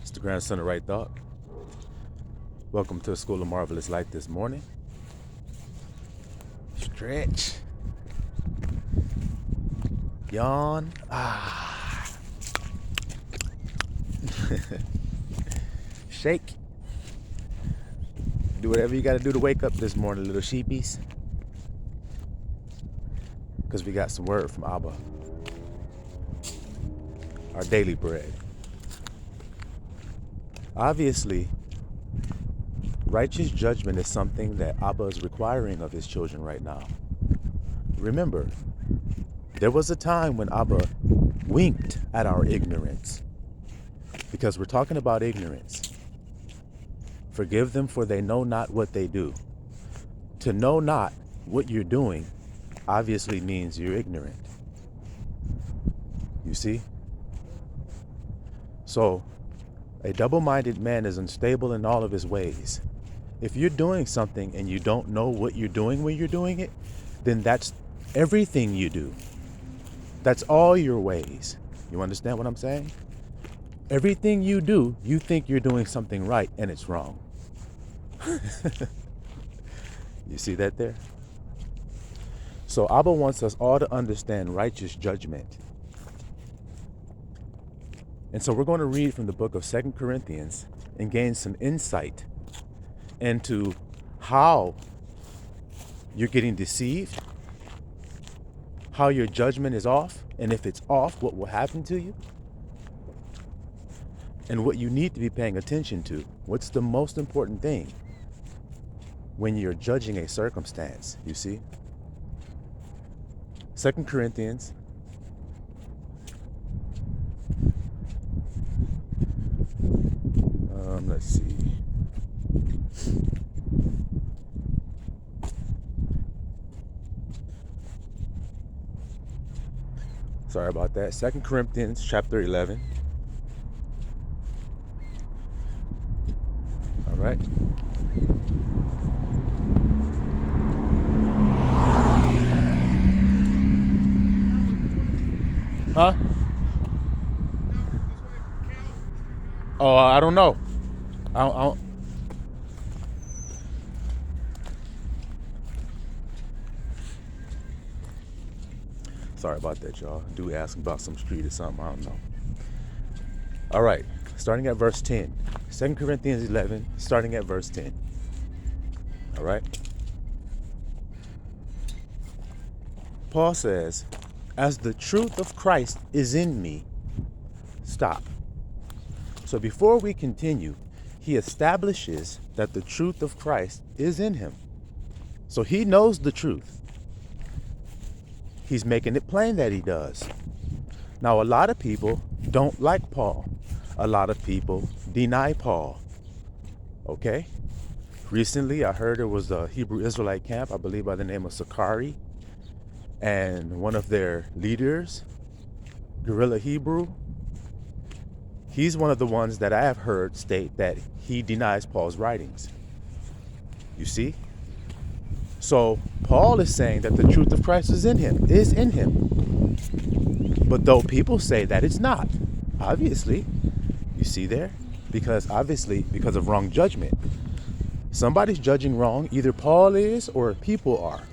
It's the grandson of Right Thought. Welcome to the School of Marvelous Light this morning. Stretch. Yawn. Shake. Do whatever you got to do to wake up this morning, little sheepies. Because we got some word from Abba. Our daily bread. Obviously, righteous judgment is something that Abba is requiring of his children right now. Remember, there was a time when Abba winked at our ignorance. Because we're talking about ignorance. Forgive them, for they know not what they do. To know not what you're doing obviously means you're ignorant. You see? So, a double-minded man is unstable in all of his ways. If you're doing something and you don't know what you're doing when you're doing it, then that's everything you do. That's all your ways. You understand what I'm saying? Everything you do, you think you're doing something right and it's wrong. You see that there? So Abba wants us all to understand righteous judgment. And so we're going to read from the book of 2 Corinthians and gain some insight into how you're getting deceived, how your judgment is off, and if it's off, what will happen to you, and what you need to be paying attention to. What's the most important thing when you're judging a circumstance, you see? 2 Corinthians let's see. Sorry about that. 2 Corinthians chapter 11. All right. Huh? Oh, I don't know. I don't. Sorry about that, y'all. Do ask about some street or something. I don't know. All right. Starting at verse 10. 2 Corinthians 11, starting at verse 10. All right. Paul says, as the truth of Christ is in me. Stop. So before we continue, he establishes that the truth of Christ is in him. So he knows the truth. He's making it plain that he does. Now, a lot of people don't like Paul. A lot of people deny Paul. Okay? Recently, I heard there was a Hebrew Israelite camp, I believe by the name of Sakari. And one of their leaders, Guerrilla Hebrew, he's one of the ones that I have heard state that he denies Paul's writings. You see? So Paul is saying that the truth of Christ is in him. But though people say that it's not, obviously, you see there? Because of wrong judgment. Somebody's judging wrong, either Paul is or people are.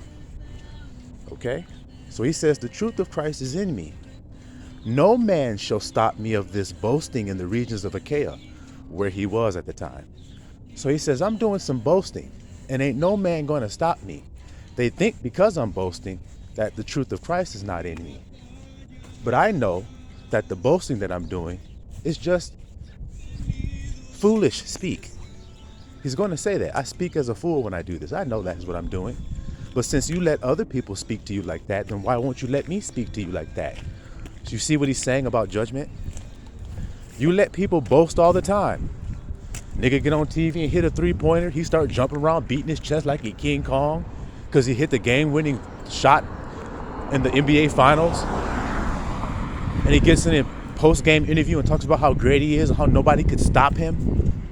Okay? So he says the truth of Christ is in me. No man shall stop me of this boasting in the regions of Achaia, where he was at the time. So he says, I'm doing some boasting, and ain't no man going to stop me. They think because I'm boasting that the truth of Christ is not in me. But I know that the boasting that I'm doing is just foolish speak. He's going to say that. I speak as a fool when I do this. I know that's what I'm doing. But since you let other people speak to you like that, then why won't you let me speak to you like that? You see what he's saying about judgment? You let people boast all the time. Nigga get on TV and hit a three-pointer. He start jumping around, beating his chest like he King Kong because he hit the game-winning shot in the NBA Finals. And he gets in a post-game interview and talks about how great he is and how nobody could stop him.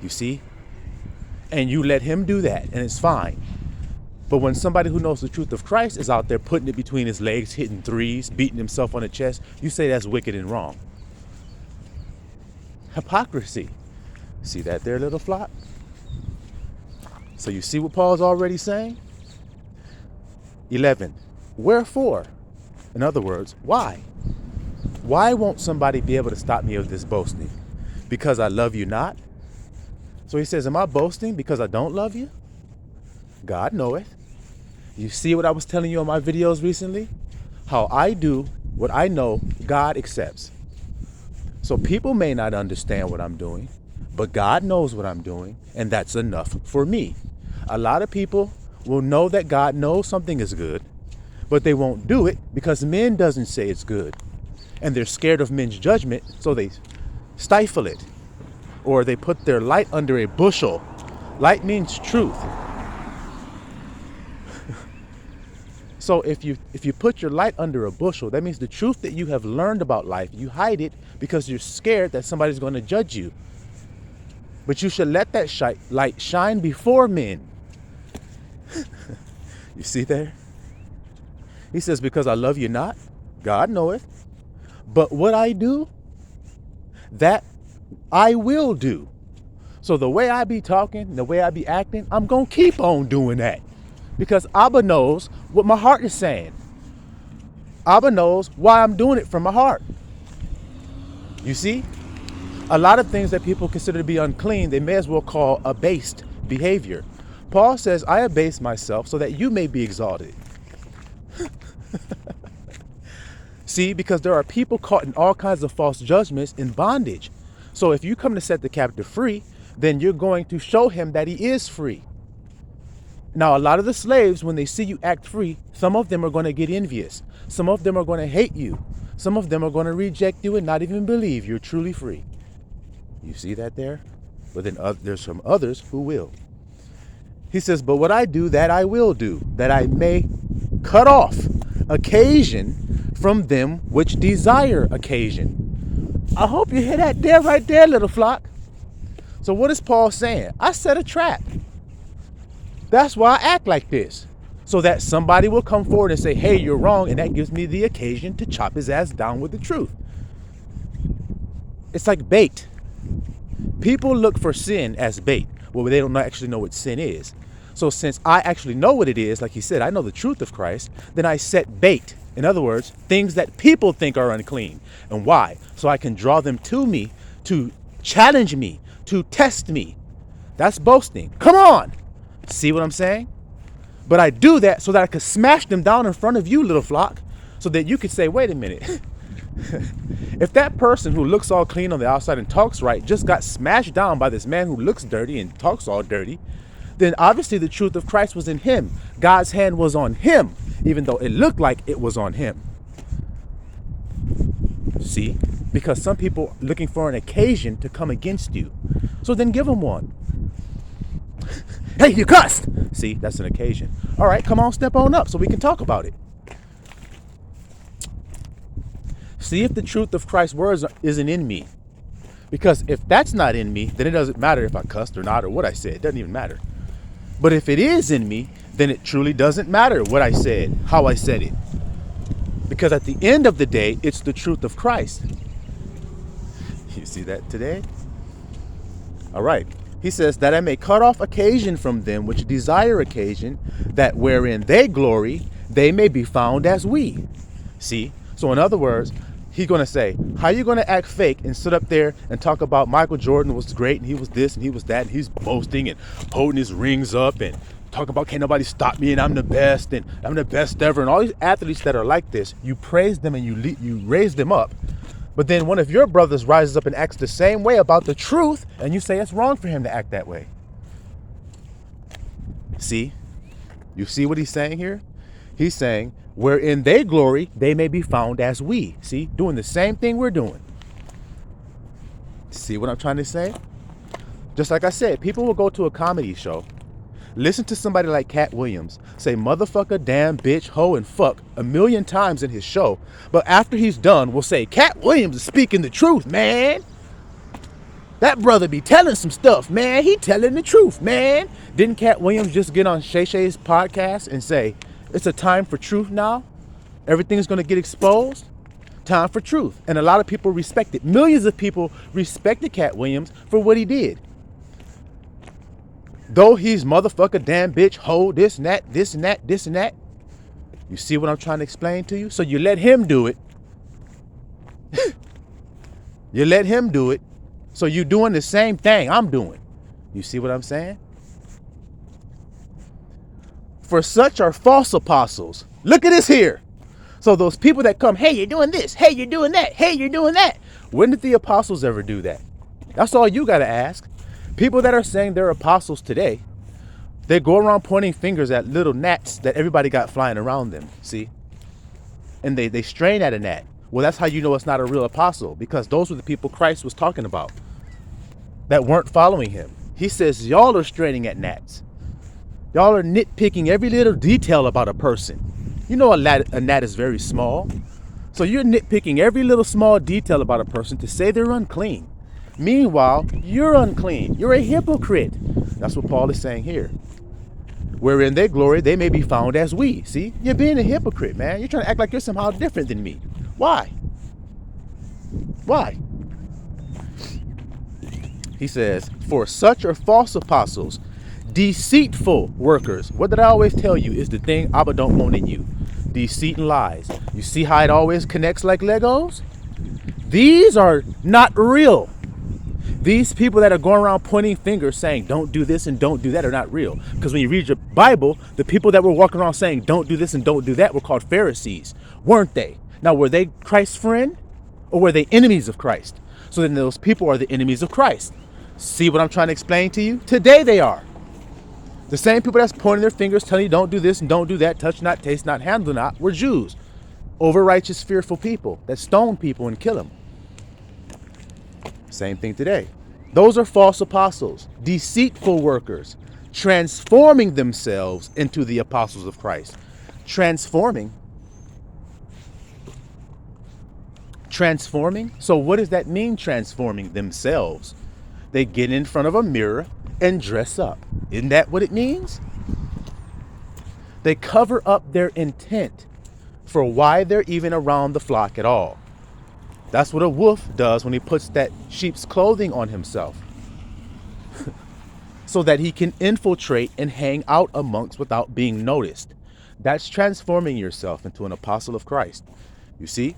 You see? And you let him do that, and it's fine. But when somebody who knows the truth of Christ is out there putting it between his legs, hitting threes, beating himself on the chest, you say that's wicked and wrong. hypocrisy. See that there, little flock? So you see what Paul's already saying? 11. Wherefore? In other words, why? Why won't somebody be able to stop me of this boasting? Because I love you not? So he says, am I boasting because I don't love you? God knoweth. You see what I was telling you on my videos recently? How I do what I know God accepts. So people may not understand what I'm doing, but God knows what I'm doing, and that's enough for me. A lot of people will know that God knows something is good, but they won't do it because men doesn't say it's good. And they're scared of men's judgment, so they stifle it. Or they put their light under a bushel. Light means truth. So if you put your light under a bushel, that means the truth that you have learned about life, you hide it because you're scared that somebody's going to judge you. But you should let that light shine before men. You see there? He says, because I love you not, God knoweth. But what I do, that I will do. So the way I be talking, the way I be acting, I'm going to keep on doing that. Because Abba knows what my heart is saying. Abba knows why I'm doing it from my heart. You see? A lot of things that people consider to be unclean, they may as well call abased behavior. Paul says, I abase myself so that you may be exalted. See, because there are people caught in all kinds of false judgments in bondage. So if you come to set the captive free, then you're going to show him that he is free. Now, a lot of the slaves, when they see you act free, some of them are going to get envious. Some of them are going to hate you. Some of them are going to reject you and not even believe you're truly free. You see that there? But then there's some others who will. He says, but what I do, that I will do, that I may cut off occasion from them which desire occasion. I hope you hear that there, right there, little flock. So what is Paul saying? I set a trap. That's why I act like this. So that somebody will come forward and say, hey, you're wrong. And that gives me the occasion to chop his ass down with the truth. It's like bait. People look for sin as bait. Well, they don't actually know what sin is. So since I actually know what it is, like he said, I know the truth of Christ, then I set bait. In other words, things that people think are unclean. And why? So I can draw them to me, to challenge me, to test me. That's boasting. Come on. See what I'm saying? But I do that so that I could smash them down in front of you, little flock, so that you could say, wait a minute. If that person who looks all clean on the outside and talks right just got smashed down by this man who looks dirty and talks all dirty, then obviously the truth of Christ was in him. God's hand was on him, even though it looked like it was on him. See? Because some people are looking for an occasion to come against you. So then give them one. Hey, you cussed! See, that's an occasion. All right, come on, step on up so we can talk about it. See if the truth of Christ's words isn't in me. Because if that's not in me, then it doesn't matter if I cussed or not or what I said. It doesn't even matter. But if it is in me, then it truly doesn't matter what I said, how I said it. Because at the end of the day, it's the truth of Christ. You see that today? All right. He says, that I may cut off occasion from them which desire occasion, that wherein they glory, they may be found as we. See? So in other words, he's going to say, how are you going to act fake and sit up there and talk about Michael Jordan was great and he was this and he was that and he's boasting and holding his rings up and talk about can't nobody stop me and I'm the best and I'm the best ever. And all these athletes that are like this, you praise them and you raise them up. But then one of your brothers rises up and acts the same way about the truth, and you say it's wrong for him to act that way. See? You see what he's saying here? He's saying, wherein they glory, they may be found as we. See? Doing the same thing we're doing. See what I'm trying to say? Just like I said, people will go to a comedy show, listen to somebody like Cat Williams say motherfucker, damn, bitch, hoe, and fuck a million times in his show. But after he's done, we'll say, Cat Williams is speaking the truth, man. That brother be telling some stuff, man. He telling the truth, man. Didn't Cat Williams just get on Shay Shay's podcast and say, it's a time for truth now? Everything's going to get exposed? time for truth. And a lot of people respect it. Millions of people respected Cat Williams for what he did. Though he's motherfucker, damn bitch, hoe, this and that, this and that, this and that. You see what I'm trying to explain to you? So you let him do it. You let him do it. So you're doing the same thing I'm doing. You see what I'm saying? For such are false apostles. Look at this here. So those people that come, hey, you're doing this. Hey, you're doing that. Hey, you're doing that. When did the apostles ever do that? That's all you got to ask. People that are saying they're apostles today, they go around pointing fingers at little gnats that everybody got flying around them. See? And they strain at a gnat. Well, that's how you know it's not a real apostle, because those were the people Christ was talking about that weren't following him. He says, y'all are straining at gnats. Y'all are nitpicking every little detail about a person. You know a gnat is very small. So you're nitpicking every little small detail about a person to say they're unclean. Meanwhile, you're unclean. You're a hypocrite. That's what Paul is saying here. Wherein their glory, they may be found as we. See, you're being a hypocrite, man. You're trying to act like you're somehow different than me. Why? Why? He says, for such are false apostles, deceitful workers. What did I always tell you is the thing Abba don't want in you. Deceit and lies. You see how it always connects like Legos? These are not real. These people that are going around pointing fingers saying don't do this and don't do that are not real. Because when you read your Bible, the people that were walking around saying don't do this and don't do that were called Pharisees, weren't they? Now, were they Christ's friend or were they enemies of Christ? So then those people are the enemies of Christ. See what I'm trying to explain to you? Today they are. The same people that's pointing their fingers, telling you don't do this and don't do that, touch not, taste not, handle not, were Jews. Over-righteous, fearful people that stone people and kill them. Same thing today. Those are false apostles, deceitful workers, transforming themselves into the apostles of Christ. Transforming. So what does that mean, transforming themselves? They get in front of a mirror and dress up. Isn't that what it means? They cover up their intent for why they're even around the flock at all. That's what a wolf does when he puts that sheep's clothing on himself. So that he can infiltrate and hang out amongst without being noticed. That's transforming yourself into an apostle of Christ. You see?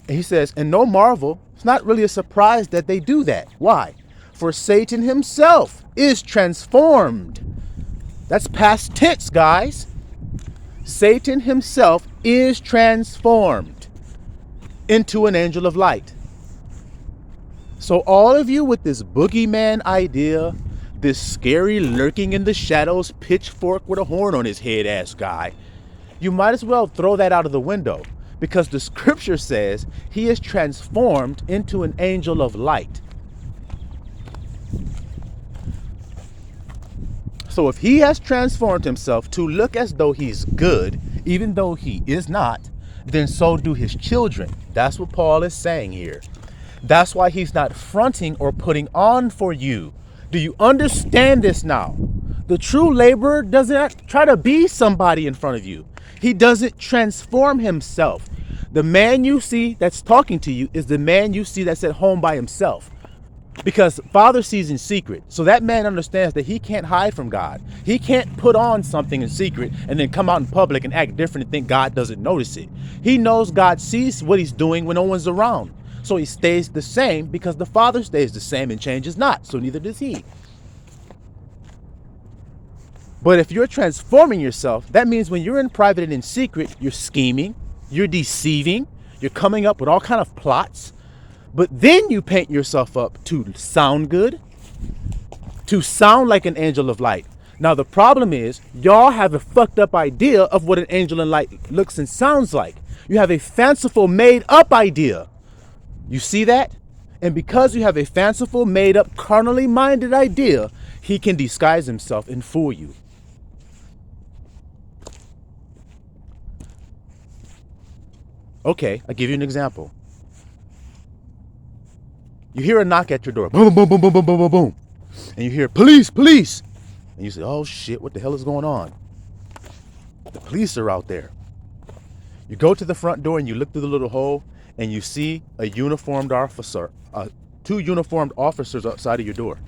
And he says, and no marvel, it's not really a surprise that they do that. Why? For Satan himself is transformed. That's past tense, guys. Satan himself is transformed into an angel of light. So all of you with this boogeyman idea, this scary lurking in the shadows, pitchfork with a horn on his head ass guy, you might as well throw that out of the window, because the scripture says he is transformed into an angel of light. So if he has transformed himself to look as though he's good, even though he is not, then so do his children. That's what Paul is saying here. That's why he's not fronting or putting on for you. Do you understand this now? The true laborer doesn't try to be somebody in front of you. He doesn't transform himself. The man you see that's talking to you is the man you see that's at home by himself. Because Father sees in secret. So that man understands that he can't hide from God. He can't put on something in secret and then come out in public and act different and think God doesn't notice it. He knows God sees what he's doing when no one's around. So he stays the same because the Father stays the same and changes not. So neither does he. But if you're transforming yourself, that means when you're in private and in secret, you're scheming, you're deceiving, you're coming up with all kind of plots. But then you paint yourself up to sound good, to sound like an angel of light. Now the problem is, y'all have a fucked up idea of what an angel of light looks and sounds like. You have a fanciful made up idea. You see that? And because you have a fanciful made up carnally minded idea, he can disguise himself and fool you. Okay, I'll give you an example. You hear a knock at your door. Boom, boom, boom, boom, boom, boom, boom, boom. And you hear, police, police. And you say, oh shit, what the hell is going on? The police are out there. You go to the front door and you look through the little hole and you see a uniformed officer, two uniformed officers outside of your door.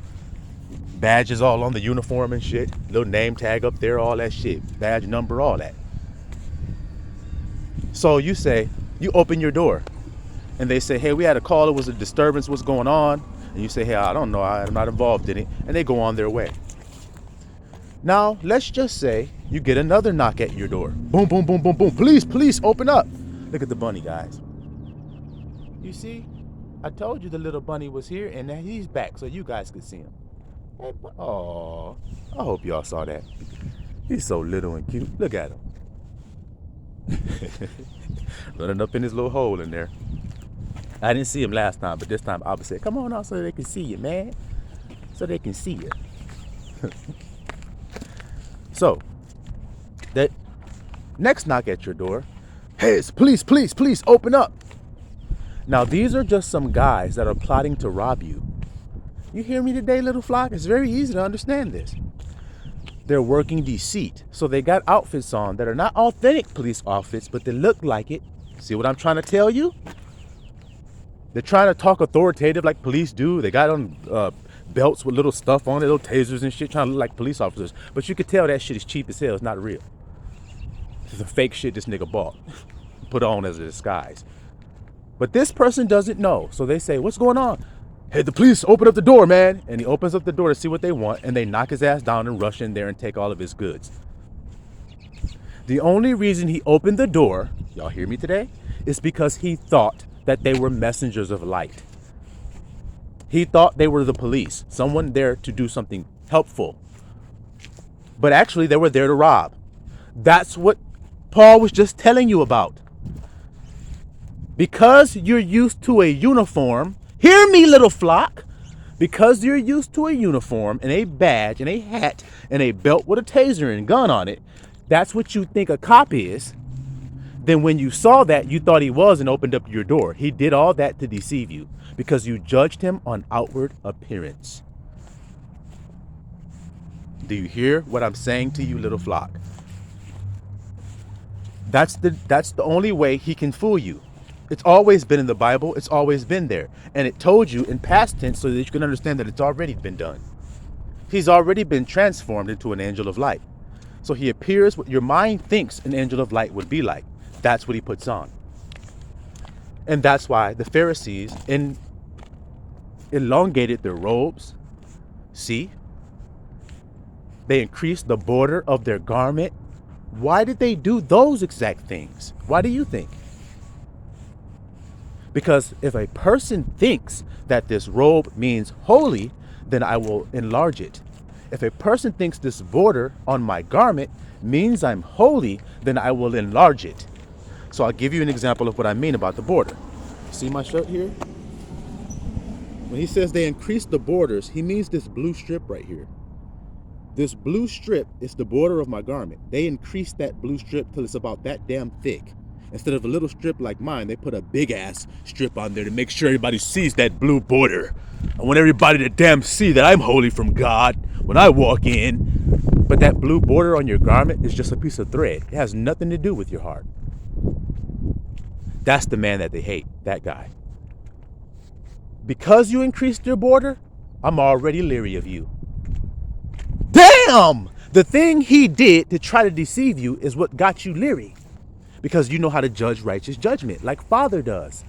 Badges all on the uniform and shit. Little name tag up there, all that shit. Badge number, all that. So you open your door and they say, hey, we had a call. It was a disturbance. What's going on? And you say, hey, I don't know. I'm not involved in it. And they go on their way. Now, let's just say you get another knock at your door. Boom, boom, boom, boom, boom. Police, open up. Look at the bunny, guys. You see, I told you the little bunny was here, and now he's back so you guys could see him. Hey, oh, I hope y'all saw that. He's so little and cute. Look at him. Running up in his little hole in there. I didn't see him last time, but this time I'll say, come on out so they can see you, man. So they can see you. So, that next knock at your door, hey, it's police, open up. Now, these are just some guys that are plotting to rob you. You hear me today, little flock? It's very easy to understand this. They're working deceit. So they got outfits on that are not authentic police outfits, but they look like it. See what I'm trying to tell you? They're trying to talk authoritative like police do. They got on belts with little stuff on it, little tasers and shit, trying to look like police officers. But you can tell that shit is cheap as hell. It's not real. It's the fake shit this nigga bought. Put on as a disguise. But this person doesn't know. So they say, what's going on? Hey, the police, open up the door, man. And he opens up the door to see what they want. And they knock his ass down and rush in there and take all of his goods. The only reason he opened the door, y'all hear me today, is because he thought that they were messengers of light. He thought they were the police, someone there to do something helpful. But actually, they were there to rob. That's what Paul was just telling you about. Because you're used to a uniform, hear me, little flock. Because you're used to a uniform and a badge and a hat and a belt with a taser and gun on it, that's what you think a cop is. Then when you saw that, you thought he was and opened up your door. He did all that to deceive you because you judged him on outward appearance. Do you hear what I'm saying to you, little flock? That's the only way he can fool you. It's always been in the Bible. It's always been there. And it told you in past tense so that you can understand that it's already been done. He's already been transformed into an angel of light. So he appears what your mind thinks an angel of light would be like. That's what he puts on. And that's why the Pharisees elongated their robes. See? They increased the border of their garment. Why did they do those exact things? Why do you think? Because if a person thinks that this robe means holy, then I will enlarge it. If a person thinks this border on my garment means I'm holy, then I will enlarge it. So I'll give you an example of what I mean about the border. See my shirt here? When he says they increased the borders, he means this blue strip right here. This blue strip is the border of my garment. They increased that blue strip till it's about that damn thick. Instead of a little strip like mine, they put a big ass strip on there to make sure everybody sees that blue border. I want everybody to damn see that I'm holy from God when I walk in. But that blue border on your garment is just a piece of thread. It has nothing to do with your heart. That's the man that they hate, that guy. Because you increased your border, I'm already leery of you. Damn! The thing he did to try to deceive you is what got you leery. Because you know how to judge righteous judgment, like Father does.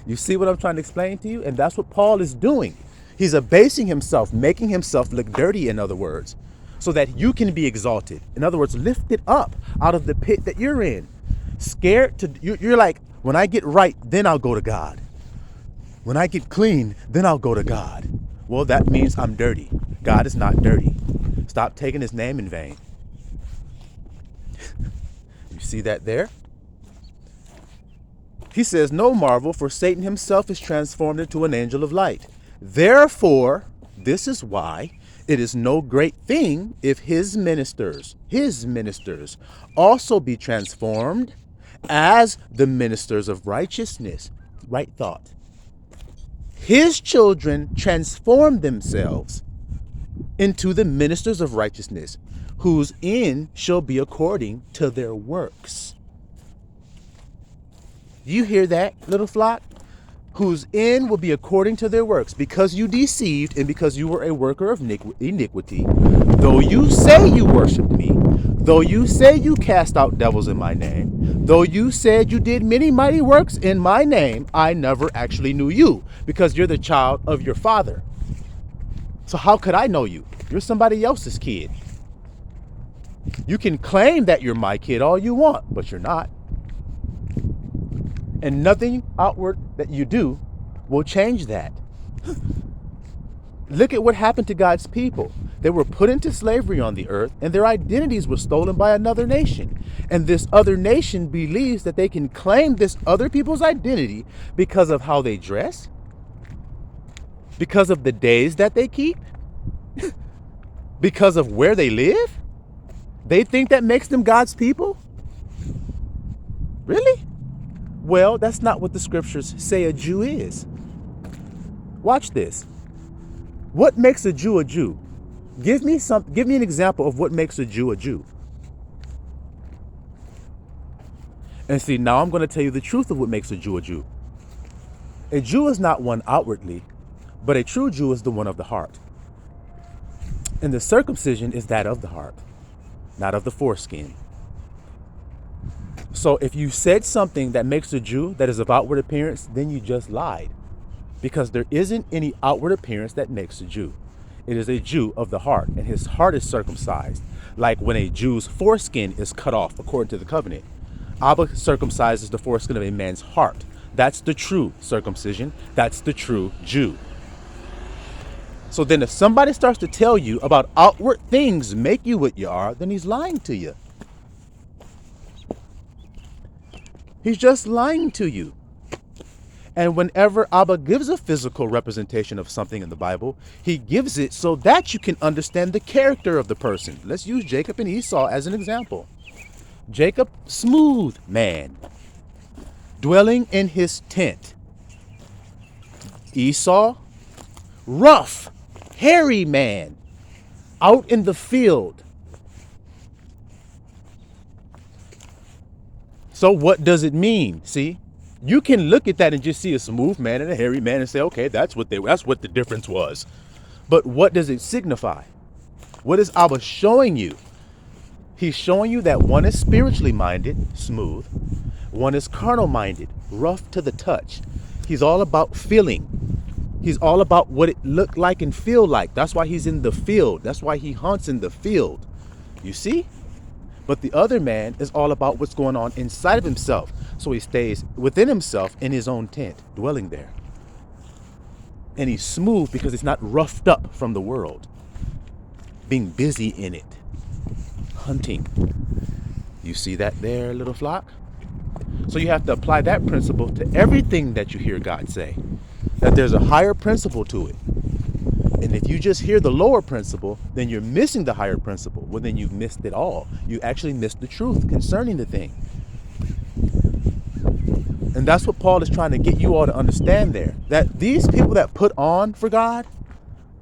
You see what I'm trying to explain to you? And that's what Paul is doing. He's abasing himself, making himself look dirty, in other words, so that you can be exalted. In other words, lifted up out of the pit that you're in. Scared to, you're like, when I get right, then I'll go to God. When I get clean, then I'll go to God. Well, that means I'm dirty. God is not dirty. Stop taking his name in vain. You see that there? He says, no marvel, for Satan himself is transformed into an angel of light. Therefore, this is why it is no great thing if his ministers also be transformed as the ministers of righteousness. Right thought. His children transform themselves into the ministers of righteousness, whose end shall be according to their works. You hear that, little flock? Whose end will be according to their works, because you deceived and because you were a worker of iniquity. Though you say you worshiped me, though you say you cast out devils in my name, though you said you did many mighty works in my name, I never actually knew you, because you're the child of your father. So how could I know you? You're somebody else's kid. You can claim that you're my kid all you want, but you're not. And nothing outward that you do will change that. Look at what happened to God's people. They were put into slavery on the earth, and their identities were stolen by another nation. And this other nation believes that they can claim this other people's identity because of how they dress, because of the days that they keep, because of where they live. They think that makes them God's people? Really? Well, that's not what the scriptures say a Jew is. Watch this. What makes a Jew a Jew? Give me an example of what makes a Jew a Jew. And see, now I'm going to tell you the truth of what makes a Jew a Jew. A Jew is not one outwardly, but a true Jew is the one of the heart. And the circumcision is that of the heart, not of the foreskin. So if you said something that makes a Jew that is of outward appearance, then you just lied. Because there isn't any outward appearance that makes a Jew. It is a Jew of the heart, and his heart is circumcised. Like when a Jew's foreskin is cut off according to the covenant. Abba circumcises the foreskin of a man's heart. That's the true circumcision. That's the true Jew. So then if somebody starts to tell you about outward things make you what you are, then he's lying to you. He's just lying to you. And whenever Abba gives a physical representation of something in the Bible, he gives it so that you can understand the character of the person. Let's use Jacob and Esau as an example. Jacob, smooth man, dwelling in his tent. Esau, rough, hairy man, out in the field. So what does it mean? See, you can look at that and just see a smooth man and a hairy man and say, okay, that's what the difference was. But what does it signify? What is Abba showing you? He's showing you that one is spiritually minded, smooth. One is carnal minded, rough to the touch. He's all about feeling. He's all about what it looked like and feel like. That's why he's in the field. That's why he hunts in the field. You see? But the other man is all about what's going on inside of himself. So he stays within himself in his own tent, dwelling there. And he's smooth because he's not roughed up from the world, being busy in it, hunting. You see that there, little flock? So you have to apply that principle to everything that you hear God say, that there's a higher principle to it. And if you just hear the lower principle, then you're missing the higher principle. Well, then you've missed it all. You actually missed the truth concerning the thing. And that's what Paul is trying to get you all to understand there. That these people that put on for God,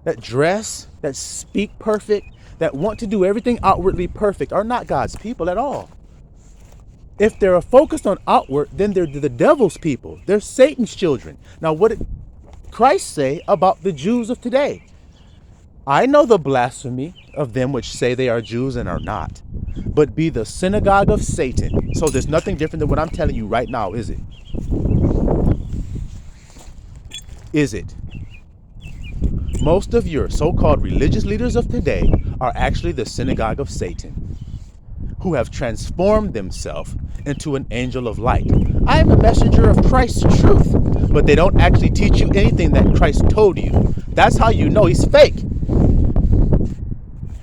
that dress, that speak perfect, that want to do everything outwardly perfect, are not God's people at all. If they're focused on outward, then they're the devil's people. They're Satan's children. Now, what did Christ say about the Jews of today? I know the blasphemy of them which say they are Jews and are not, but be the synagogue of Satan. So there's nothing different than what I'm telling you right now, is it? Is it? Most of your so-called religious leaders of today are actually the synagogue of Satan, who have transformed themselves into an angel of light. I am a messenger of Christ's truth, but they don't actually teach you anything that Christ told you. That's how you know he's fake.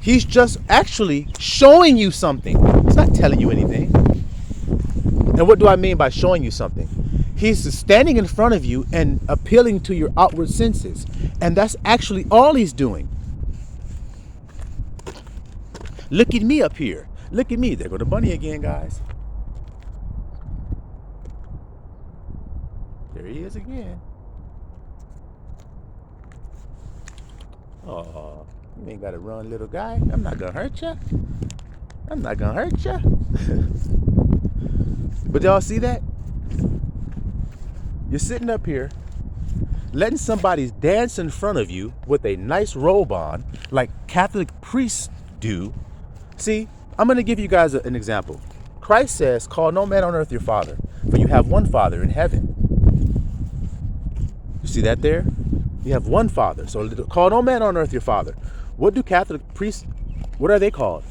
He's just actually showing you something. He's not telling you anything. And what do I mean by showing you something? He's standing in front of you and appealing to your outward senses. And that's actually all he's doing. Look at me up here. Look at me. There go the bunny again, guys. There he is again. Oh, you ain't got to run, little guy. I'm not going to hurt you. I'm not going to hurt you. But y'all see that? You're sitting up here letting somebody dance in front of you with a nice robe on, like Catholic priests do. See, I'm going to give you guys an example. Christ says, call no man on earth your father, for you have one Father in heaven. You see that there? You have one Father. So call no man on earth your father. What do Catholic priests, what are they called?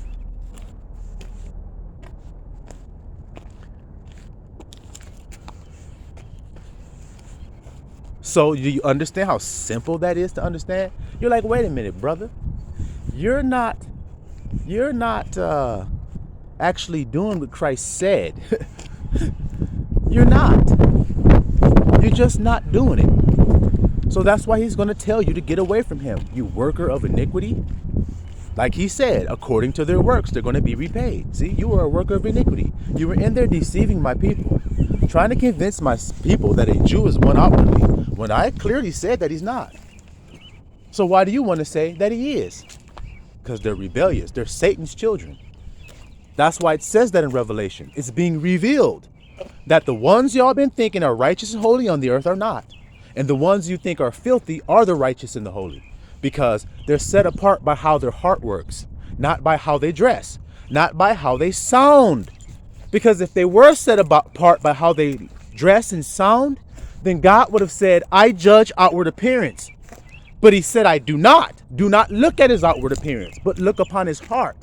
So do you understand how simple that is to understand? You're like, wait a minute, brother. You're not actually doing what Christ said. You're not. You're just not doing it. So that's why he's going to tell you to get away from him, you worker of iniquity. Like he said, according to their works, they're going to be repaid. See, you are a worker of iniquity. You were in there deceiving my people, trying to convince my people that a Jew is one outwardly, when I clearly said that he's not. So why do you want to say that he is? Because they're rebellious. They're Satan's children. That's why it says that in Revelation. It's being revealed that the ones y'all been thinking are righteous and holy on the earth are not. And the ones you think are filthy are the righteous and the holy. Because they're set apart by how their heart works, not by how they dress, not by how they sound. Because if they were set apart by how they dress and sound, then God would have said, I judge outward appearance. But he said, I do not. Do not look at his outward appearance, but look upon his heart.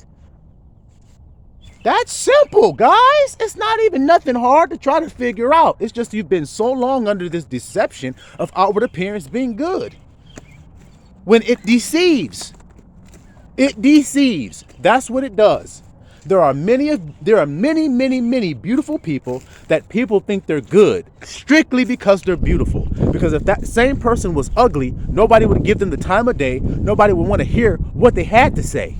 That's simple, guys. It's not even nothing hard to try to figure out. It's just you've been so long under this deception of outward appearance being good. When it deceives. It deceives. That's what it does. There are many beautiful people that people think they're good strictly because they're beautiful. Because if that same person was ugly, nobody would give them the time of day. Nobody would want to hear what they had to say.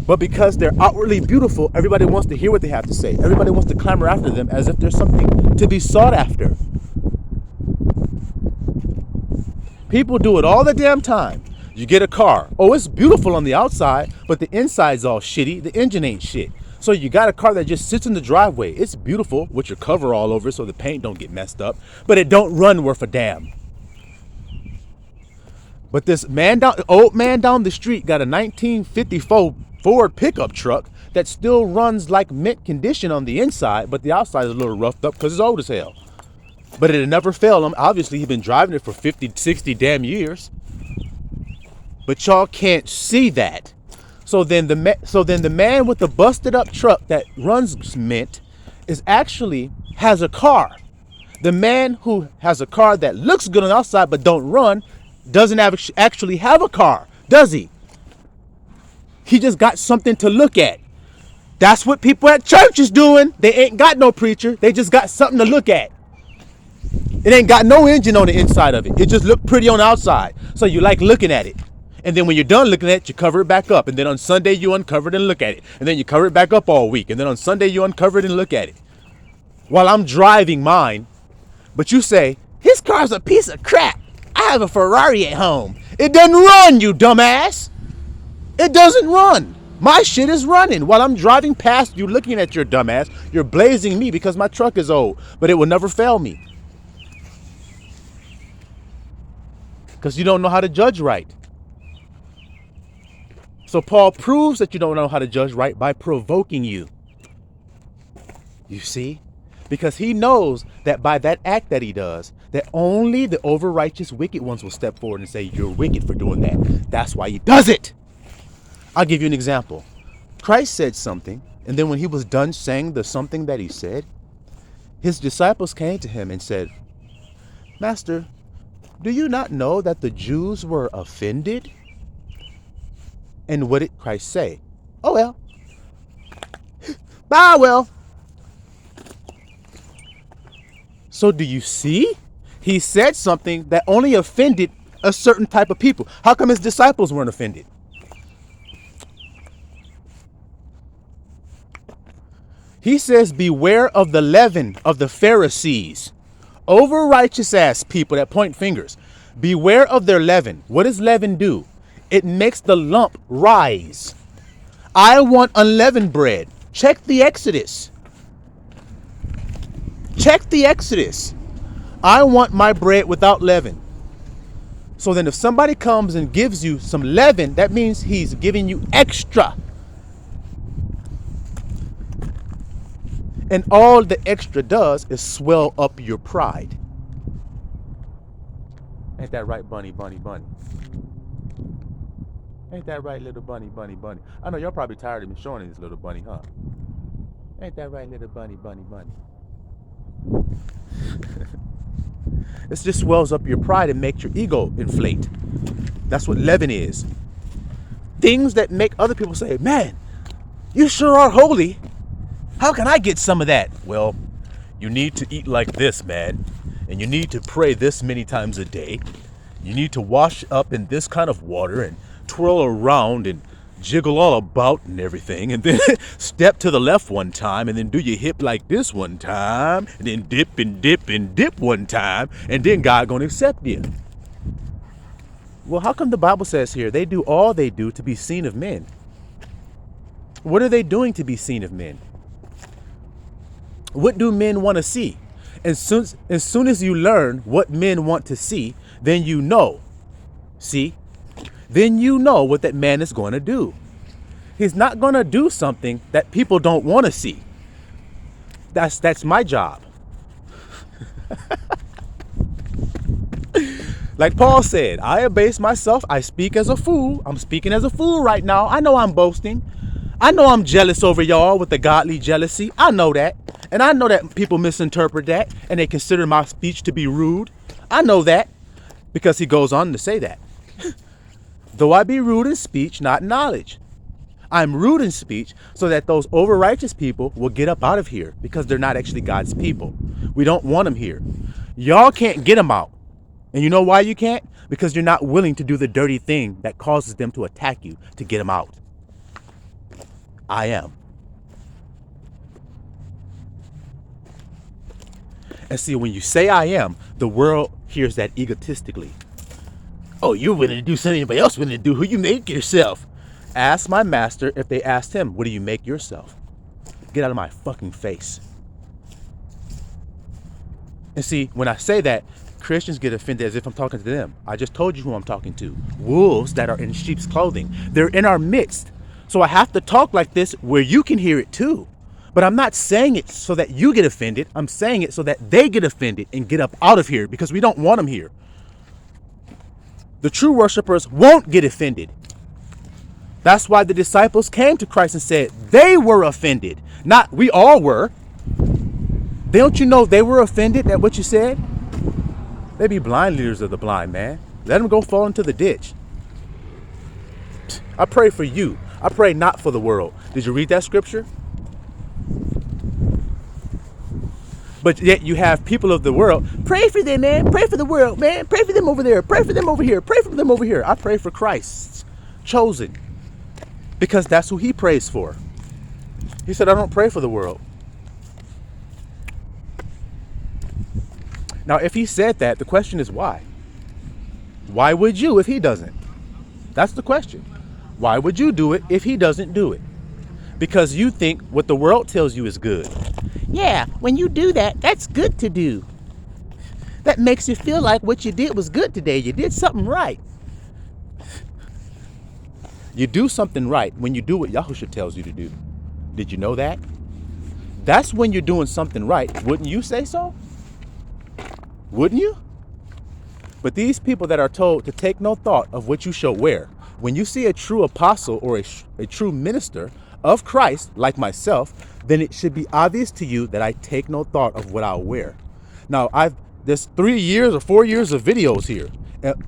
But because they're outwardly beautiful, everybody wants to hear what they have to say. Everybody wants to clamor after them as if there's something to be sought after. People do it all the damn time. You get a car. Oh, it's beautiful on the outside, but the inside's all shitty. The engine ain't shit. So you got a car that just sits in the driveway. It's beautiful with your cover all over so the paint don't get messed up, but it don't run worth a damn. But this old man down the street got a 1954 Ford pickup truck that still runs like mint condition on the inside, but the outside is a little roughed up because it's old as hell. But it had never failed him. Obviously, he's been driving it for 50, 60 damn years. But y'all can't see that. So then the man with the busted up truck that runs mint has a car. The man who has a car that looks good on the outside but don't run doesn't actually have a car, does he? He just got something to look at. That's what people at church is doing. They ain't got no preacher. They just got something to look at. It ain't got no engine on the inside of it. It just looked pretty on the outside. So you like looking at it. And then when you're done looking at it, you cover it back up. And then on Sunday, you uncover it and look at it. And then you cover it back up all week. And then on Sunday, you uncover it and look at it. While I'm driving mine. But you say, his car's a piece of crap. I have a Ferrari at home. It doesn't run, you dumbass. It doesn't run. My shit is running. While I'm driving past you looking at your dumbass, you're blazing me because my truck is old. But it will never fail me. Because you don't know how to judge right. So Paul proves that you don't know how to judge right by provoking you. You see? Because he knows that by that act that he does, that only the over-righteous wicked ones will step forward and say, you're wicked for doing that. That's why he does it. I'll give you an example. Christ said something, and then when he was done saying the something that he said, his disciples came to him and said, Master, do you not know that the Jews were offended? And what did Christ say? Oh, well. Well. So do you see? He said something that only offended a certain type of people. How come his disciples weren't offended? He says, beware of the leaven of the Pharisees. Over-righteous ass people that point fingers. Beware of their leaven. What does leaven do? It makes the lump rise. I want unleavened bread. Check the Exodus. Check the Exodus. I want my bread without leaven. So then if somebody comes and gives you some leaven, that means he's giving you extra. And all the extra does is swell up your pride. Ain't that right, bunny, bunny, bunny? Ain't that right, little bunny, bunny, bunny? I know y'all probably tired of me showing this little bunny, huh? Ain't that right, little bunny, bunny, bunny? It just swells up your pride and makes your ego inflate. That's what leaven is. Things that make other people say, man, you sure are holy. How can I get some of that? Well, you need to eat like this, man. And you need to pray this many times a day. You need to wash up in this kind of water and twirl around and jiggle all about and everything. And then step to the left one time and then do your hip like this one time. And then dip and dip and dip one time. And then God gonna accept you. Well, how come the Bible says here they do all they do to be seen of men? What are they doing to be seen of men? What do men want to see? As soon as you learn what men want to see, then you know. See? Then you know what that man is going to do. He's not going to do something that people don't want to see. That's my job. Like Paul said, I abase myself. I speak as a fool. I'm speaking as a fool right now. I know I'm boasting. I know I'm jealous over y'all with the godly jealousy. I know that. And I know that people misinterpret that and they consider my speech to be rude. I know that because he goes on to say that. Though I be rude in speech, not in knowledge. I'm rude in speech so that those over-righteous people will get up out of here because they're not actually God's people. We don't want them here. Y'all can't get them out. And you know why you can't? Because you're not willing to do the dirty thing that causes them to attack you to get them out. I am. And see, when you say I am, the world hears that egotistically. Oh, you're willing to do something anybody else willing to do. Who you make yourself? Ask my master if they asked him, what do you make yourself? Get out of my fucking face. And see, when I say that, Christians get offended as if I'm talking to them. I just told you who I'm talking to. Wolves that are in sheep's clothing. They're in our midst. So I have to talk like this where you can hear it too. But I'm not saying it so that you get offended. I'm saying it so that they get offended and get up out of here because we don't want them here. The true worshipers won't get offended. That's why the disciples came to Christ and said they were offended. Not we all were. Don't you know they were offended at what you said? They be blind leaders of the blind, man. Let them go fall into the ditch. I pray for you. I pray not for the world. Did you read that scripture? But yet you have people of the world. Pray for them, man. Pray for the world, man. Pray for them over there. Pray for them over here. Pray for them over here. I pray for Christ's chosen. Because that's who he prays for. He said, I don't pray for the world. Now, if he said that, the question is why? Why would you if he doesn't? That's the question. Why would you do it if he doesn't do it? Because you think what the world tells you is good. Yeah, when you do that, that's good to do. That makes you feel like what you did was good today. You did something right. You do something right when you do what Yahusha tells you to do. Did you know that? That's when you're doing something right. Wouldn't you say so? Wouldn't you? But these people that are told to take no thought of what you shall wear, when you see a true apostle or a true minister of Christ, like myself, then it should be obvious to you that I take no thought of what I'll wear. Now, there's 3 years or 4 years of videos here.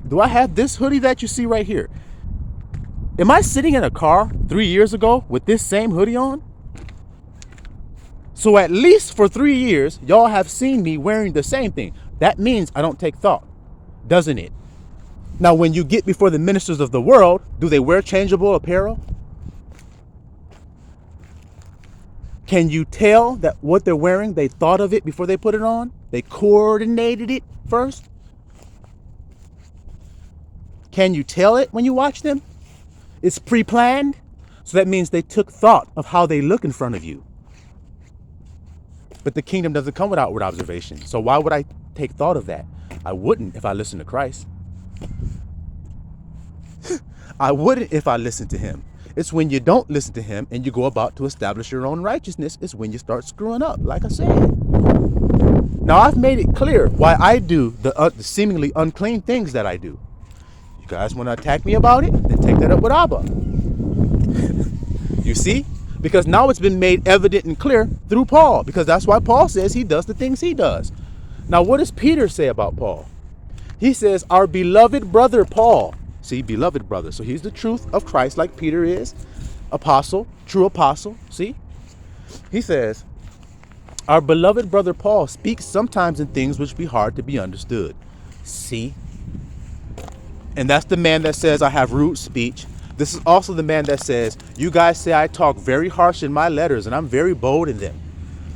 Do I have this hoodie that you see right here? Am I sitting in a car 3 years ago with this same hoodie on? So at least for 3 years, y'all have seen me wearing the same thing. That means I don't take thought, doesn't it? Now, when you get before the ministers of the world, do they wear changeable apparel? Can you tell that what they're wearing, they thought of it before they put it on? They coordinated it first? Can you tell it when you watch them? It's pre-planned. So that means they took thought of how they look in front of you. But the kingdom doesn't come with outward observation. So why would I take thought of that. I wouldn't if I listened to Christ. I wouldn't if I listened to him. It's when you don't listen to him and you go about to establish your own righteousness is when you start screwing up, like I said. Now, I've made it clear why I do the seemingly unclean things that I do. You guys want to attack me about it? Then take that up with Abba. You see? Because now it's been made evident and clear through Paul. Because that's why Paul says he does the things he does. Now, what does Peter say about Paul? He says, our beloved brother Paul. See, beloved brother. So he's the truth of Christ like Peter is. Apostle, true apostle. See? He says, our beloved brother Paul speaks sometimes in things which be hard to be understood. See? And that's the man that says I have rude speech. This is also the man that says, you guys say I talk very harsh in my letters and I'm very bold in them.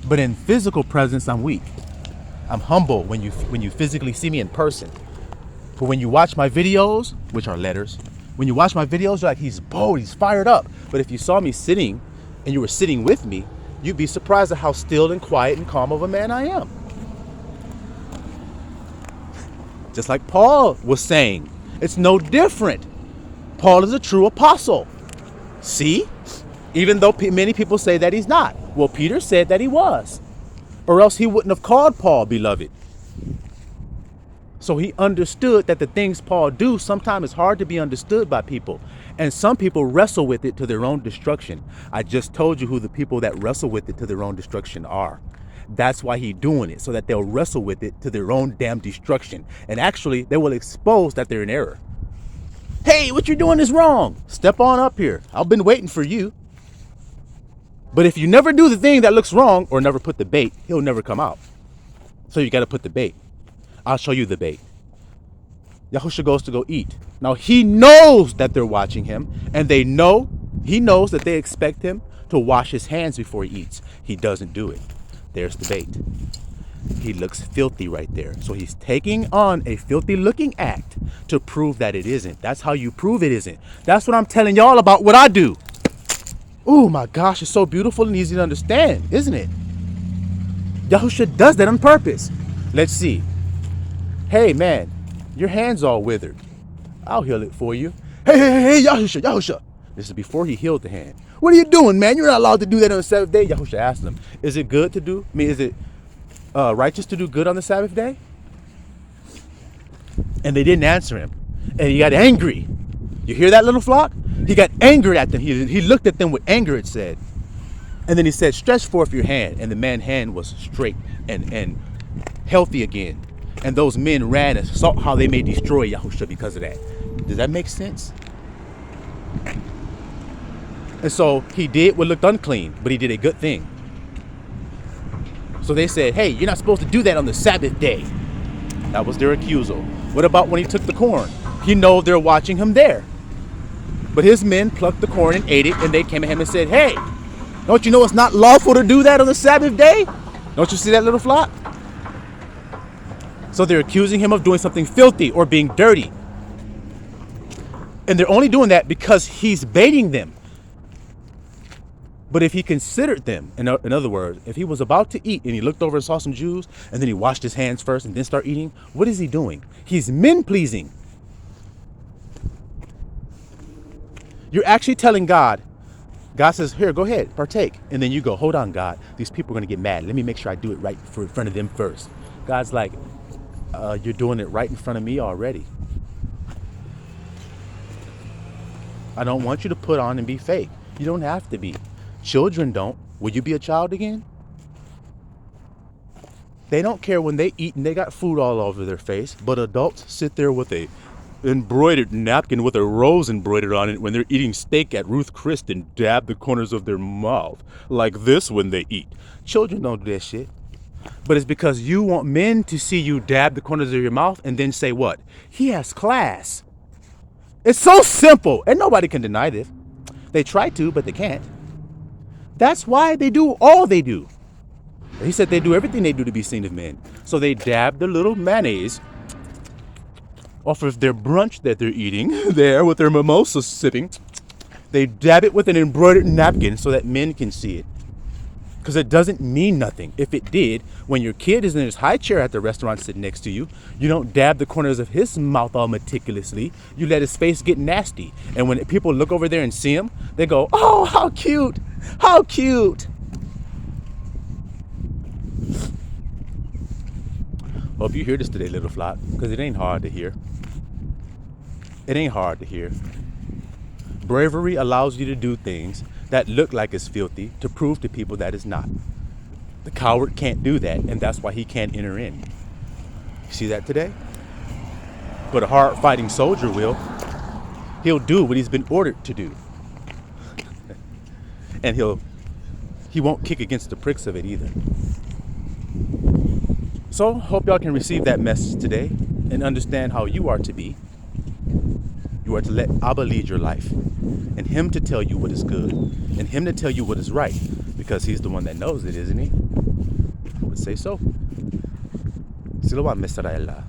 But in physical presence, I'm weak. I'm humble when you physically see me in person. But when you watch my videos, which are letters, when you watch my videos, you're like, he's bold, he's fired up. But if you saw me sitting and you were sitting with me, you'd be surprised at how still and quiet and calm of a man I am. Just like Paul was saying, it's no different. Paul is a true apostle. See? Even though many people say that he's not. Well, Peter said that he was. Or else he wouldn't have called Paul beloved. So he understood that the things Paul do sometimes is hard to be understood by people. And some people wrestle with it to their own destruction. I just told you who the people that wrestle with it to their own destruction are. That's why he's doing it, so that they'll wrestle with it to their own damn destruction. And actually, they will expose that they're in error. Hey, what you're doing is wrong. Step on up here. I've been waiting for you. But if you never do the thing that looks wrong or never put the bait, he'll never come out. So you got to put the bait. I'll show you the bait. Yahusha goes to go eat. Now he knows that they're watching him, and he knows that they expect him to wash his hands before he eats. He doesn't do it. There's the bait. He looks filthy right there. So he's taking on a filthy looking act to prove that it isn't. That's how you prove it isn't. That's what I'm telling y'all about what I do. Oh my gosh, it's so beautiful and easy to understand, isn't it? Yahusha does that on purpose. Let's see. Hey man, your hand's all withered. I'll heal it for you. Hey, Yahusha. This is before he healed the hand. What are you doing, man? You're not allowed to do that on the Sabbath day. Yahusha asked them, is it good to do? Is it righteous to do good on the Sabbath day? And they didn't answer him. And he got angry. You hear that, little flock? He got angry at them. He looked at them with anger, it said. And then he said, stretch forth your hand. And the man's hand was straight and healthy again. And those men ran and saw how they may destroy Yahusha because of that. Does that make sense? And so he did what looked unclean, but he did a good thing. So they said, hey, you're not supposed to do that on the Sabbath day. That was their accusal. What about when he took the corn? He knows they're watching him there. But his men plucked the corn and ate it, and they came at him and said, hey, don't you know it's not lawful to do that on the Sabbath day? Don't you see that, little flock? So they're accusing him of doing something filthy or being dirty. And they're only doing that because he's baiting them. But if he considered them, in other words, if he was about to eat and he looked over and saw some Jews and then he washed his hands first and then start eating, what is he doing? He's men-pleasing. You're actually telling God says, here, go ahead, partake. And then you go, hold on, God. These people are going to get mad. Let me make sure I do it right in front of them first. God's like, you're doing it right in front of me already. I don't want you to put on and be fake. You don't have to be. Children don't. Will you be a child again? They don't care when they eat and they got food all over their face, but adults sit there with a embroidered napkin with a rose embroidered on it when they're eating steak at Ruth Chris and dab the corners of their mouth like this when they eat. Children don't do that shit. But it's because you want men to see you dab the corners of your mouth and then say what? He has class. It's so simple, and nobody can deny this. They try to, but they can't. That's why they do all they do. He said they do everything they do to be seen of men. So they dab the little mayonnaise off of their brunch that they're eating there with their mimosa sipping. They dab it with an embroidered napkin so that men can see it. Because it doesn't mean nothing. If it did, when your kid is in his high chair at the restaurant sitting next to you, you don't dab the corners of his mouth all meticulously. You let his face get nasty. And when people look over there and see him, they go, oh, how cute, how cute. Hope you hear this today, little flock, because it ain't hard to hear. It ain't hard to hear. Bravery allows you to do things that look like it's filthy to prove to people that it's not. The coward can't do that, and that's why he can't enter in. You see that today? But a hard-fighting soldier will. He'll do what he's been ordered to do. And he won't kick against the pricks of it either. So, hope y'all can receive that message today and understand how you are to be. You are to let Abba lead your life, and him to tell you what is good, and him to tell you what is right, because he's the one that knows it, isn't he? I would say so. Silwa Mesraella.